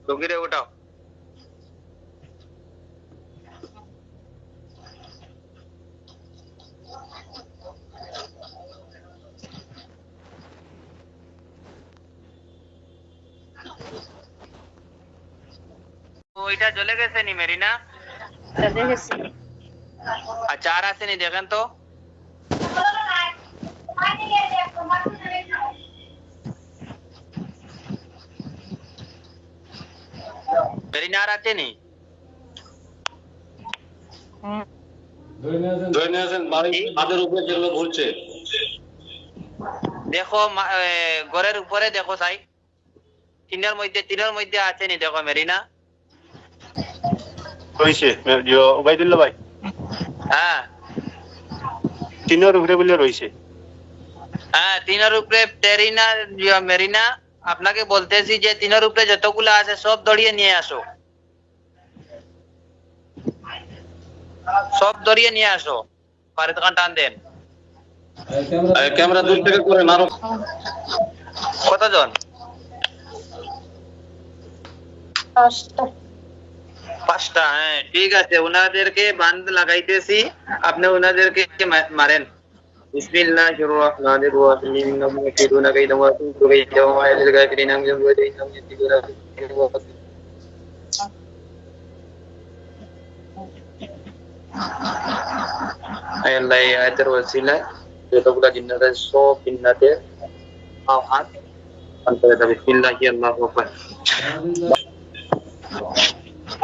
লুঙ্গিরে উঠাও। ওইটা চলে গেছে নি মেরিনা? চলে গেছে। আচ্ছা আর আসেনি দেখেন তো। মেরিনা আর আসেনি? দেখো ঘরের উপরে দেখো সাই, টিনের মধ্যে আসেনি দেখো মেরিনা। রয়েছে ওবাইদুল্লাহ ভাই, হ্যাঁ টিনের উপরে বলে রয়েছে। হ্যাঁ টিনের উপরে মেরিনা, আপনাকে বলতেছি যে টিনের উপরে যতগুলো আছে সব দড়িয়ে নিয়ে আসো, সব দড়িয়ে নিয়ে আসো। ফারিদ খান টান দেন। ক্যামেরা দূর থেকে করে না। কতজন? 5টা। হ্যাঁ ঠিক আছে, ওনাদেরকে বাঁধ লাগাইতেছি, আপনি ওনাদেরকে মারেন। বিসমিল্লাহির রহমানির রহিম। নামুকিদুনা কাইদাম ওয়া তুকাইদাম ওয়া আলিল কাফিরিন আম ইয়াবুদিনা ইয়াতিদুনা। আয় আল্লাহ, এই আয়াতের ওসিলায় যতগুলা জিন্নাত আছে সব জিন্নাতের হাত করে দেবে। বিসমিল্লাহি আল্লাহু আকবার।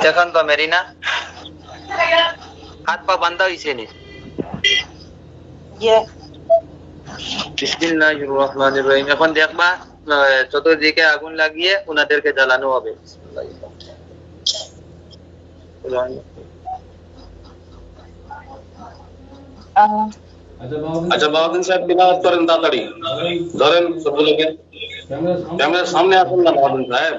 দেখুন তো মেরিনা, হাত পা বান্ধা হইছে নি? বিসমিল্লাহির রহমানির রহিম। এখন দেখবা চতুর্দিকে আগুন লাগিয়ে ওনাদেরকে জ্বালানো হবে। আচ্ছা বাবাদিন সাহেব তিলাওয়াত করেন তাড়াতাড়ি, ধরেন সবগুলোকে। ক্যামেরার সামনে আসুন না বাবাদিন সাহেব।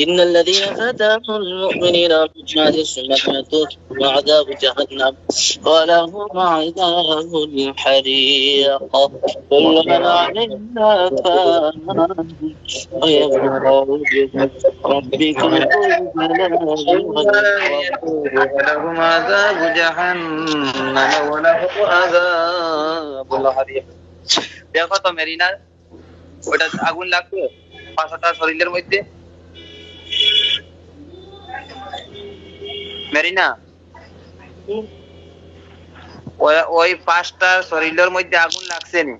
إن الذين فتنوا المؤمنين والمؤمنات ثم ماتوا وعذاب جهنم ولهم عذاب الحريق كل من عليها فان ويبقى وجه ربك ولهم عذاب جهنم ولهم عذاب الحريق। দেখো তো মেরিনা, ওটা আগুন লাগবে 5টা শরীরের মধ্যে। মেরিনা, ওই 5টা শরীরের মধ্যে আগুন লাগছে নি?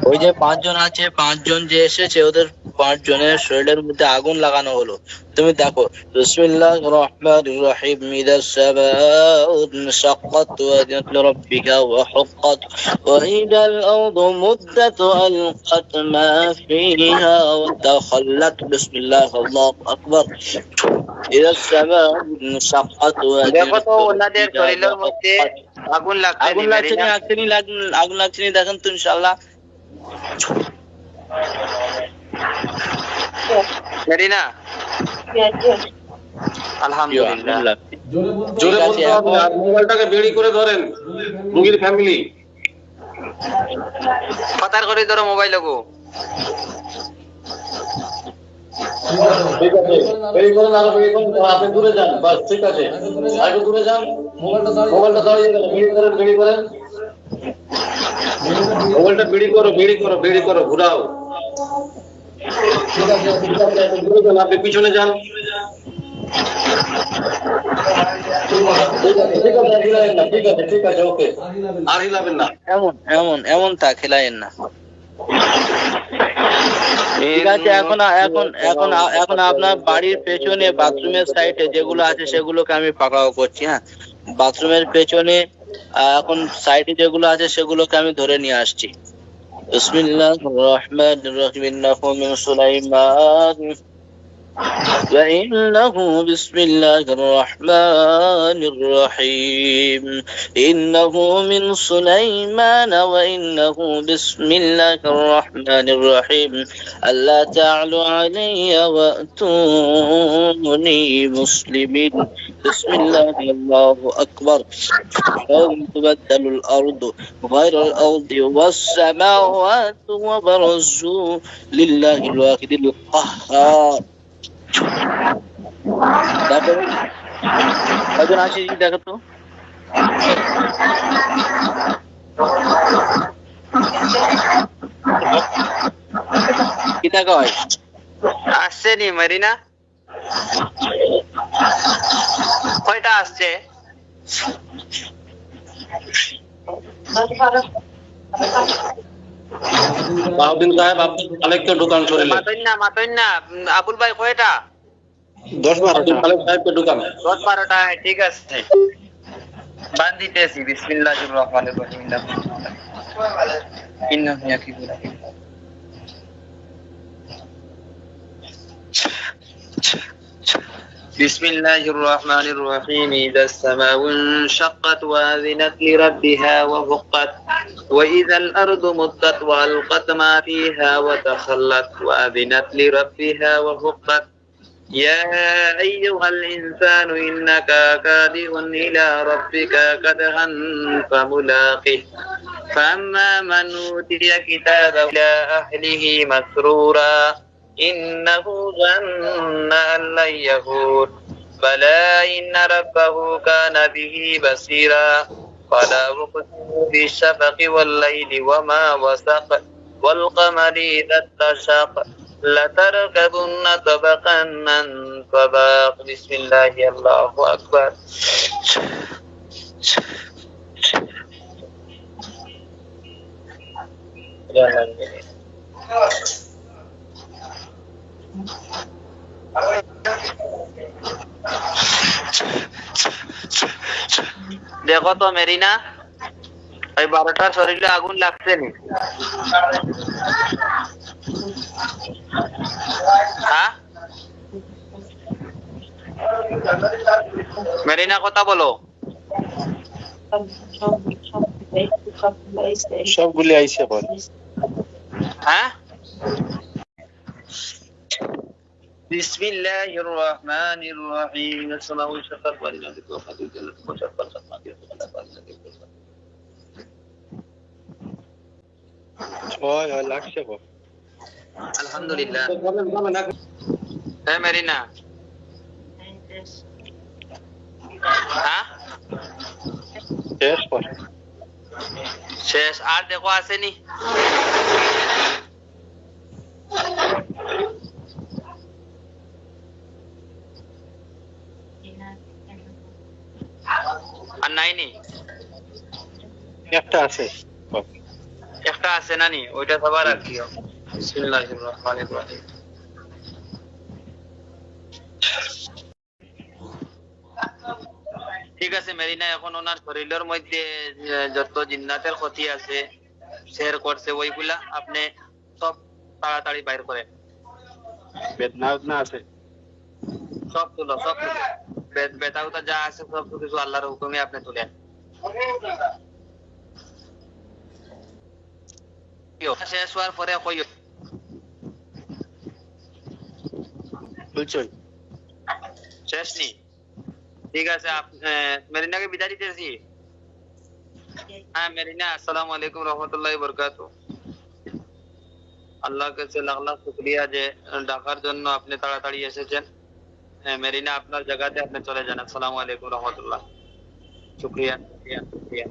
ওই যে 5জন আছে, 5জন যে এসেছে ওদের 5 জনের শরীরের মধ্যে আগুন লাগানো হলো। তুমি দেখো বিসমিল্লাহির রহমানির রহিম। ইদা সামাউ শাক্কাত ওয়া আযনাত লিরাব্বিকা ওয়া হুক্কাত ওয়া ইদাল আরদু মুদ্দাত আলকাত মা ফিহা ওয়া তাখাল্লাত। বিসমিল্লাহ আল্লাহু আকবার। ইদা সামাউ শাক্কাত ওয়া দেখো তো ওনাদের শরীরের মধ্যে আগুন লাগছে নি? আগুন লাগছে নি দেখেন তো ইনশাআল্লাহ। মেরিনা আলহামদুলিল্লাহ। জোরে বলতে হবে আর মোবাইলটাকে বেড়ি করে ধরেন, মুগির ফ্যামিলি। পাতার করে ধরো মোবাইল গো। ঠিক আছে, বেড়ি করেন, আরো বেড়ি করেন, আপনি দূরে যান, বাস ঠিক আছে, আগে দূরে যান। মোবাইলটা দাঁড়িয়ে গেল, বেড়ি করেন। মোবাইলটা বেড়ি করো, ঘুরাও। ঠিক আছে, দূরে যান, আপনি পিছনে যান। ঠিক আছে, ওকে। আর হিলাবেন না। এমন তা খেলায়েন না। ঠিক আছে, এখন আপনার বাড়ির পেছনে বাথরুমের সাইডে যেগুলো আছে সেগুলোকে আমি পাকড়াও করছি। হ্যাঁ, বাথরুমের পেছনে এখন সাইডে যেগুলো আছে সেগুলোকে আমি ধরে নিয়ে আসছি। বিসমিল্লাহির রহমানির রহিম। ইন্নাহু মিন সুলাইমান فإنه بسم الله الرحمن الرحيم إنه من سليمان وإنه بسم الله الرحمن الرحيم ألا تعلوا علي وأتوني مسلمين بسم الله الله أكبر يوم تبدل الأرض غير الأرض والسماوات وبرزوا لله الواحد القهار দেখো কজন আছে দেখো তো কিটা কয় আসছে নি মেরিনা? কয়টা আসছে? বাউদ্দিন সাহেব আপনার খালেককে ঢুকান শরীরে। মাতইন না আবুল ভাই, কয়টা? 10-12টা। খালেক সাহেবকে ঢুকান। 10-12টা, ঠিক আছে। বান্দিতেছি। বিসমিল্লাহির রহমানির রহিম। ইন্নাহু ইয়াকিবুল হাকিম। بسم الله الرحمن الرحيم. إذا السماء انشقت وأذنت لربها وحقت وإذا الأرض مدت وألقت ما فيها وتخلت وأذنت لربها وحقت يا أيها الإنسان إنك كادح إلى ربك كدحا فملاقيه فأما من أوتي كتابه إلى أهله مسرورا إنه ظن أن لن يهور بلى إن ربه كان به بصيرا فلا أقسم بالشفق والليل وما وسق والقمر إذا اتسق لتركبن طبقا عن طبق بسم الله الله أكبر দেখো তো মেরিনা, এই 12টার শরীরে আগুন লাগছে নি? হ্যাঁ মেরিনা, কথা বলো। সবগুলি আইছে পর। হ্যাঁ, বিসমিল্লাহির রহমানির রহিম। আসসালামু আলাইকুম। লাগছে পর। আলহামদুলিল্লাহ। হ্যাঁ মেরিনা, হ্যাঁ শেষ পর। শেষ। আর দেখো আসেনি? আর নাইনি? একটা আছে। একটা আছে নানি, ওইটা সবার রাখিও। বিসমিল্লাহির রহমানির রহিম। ঠিক আছে মেরিনা, এখন ওনার শরীরের মধ্যে যত জিন্নাতের ক্ষতি আছে শেয়ার করছে, ওইগুলা আপনি সব তাড়াতাড়ি বাইর করেন। বেদনা আছে। সব তুলো, সব তুলো। বেতা উতা যা আছে সব কিছু আল্লাহর হুকুমে আপনি তুলেন। শেষ হওয়ার পরে কইও বুঝছেন? শেষ নি? ঠিক আছে, মেরিনাকে বিদায় দিতেছি। হ্যাঁ মেরিনা, আসসালামু আলাইকুম রহমতুল্লাহি বরকাতুহু। আল্লাহ কাছে লাখ লাখ শুকরিয়া যে ডাকার জন্য আপনি তাড়াতাড়ি এসেছেন। মেরিনা, আপনার জায়গাতে আপনি চলে যান। আসসালামু আলাইকুম রহমতুল্লাহ। শুকরিয়া শুকরিয়া শুকরিয়া।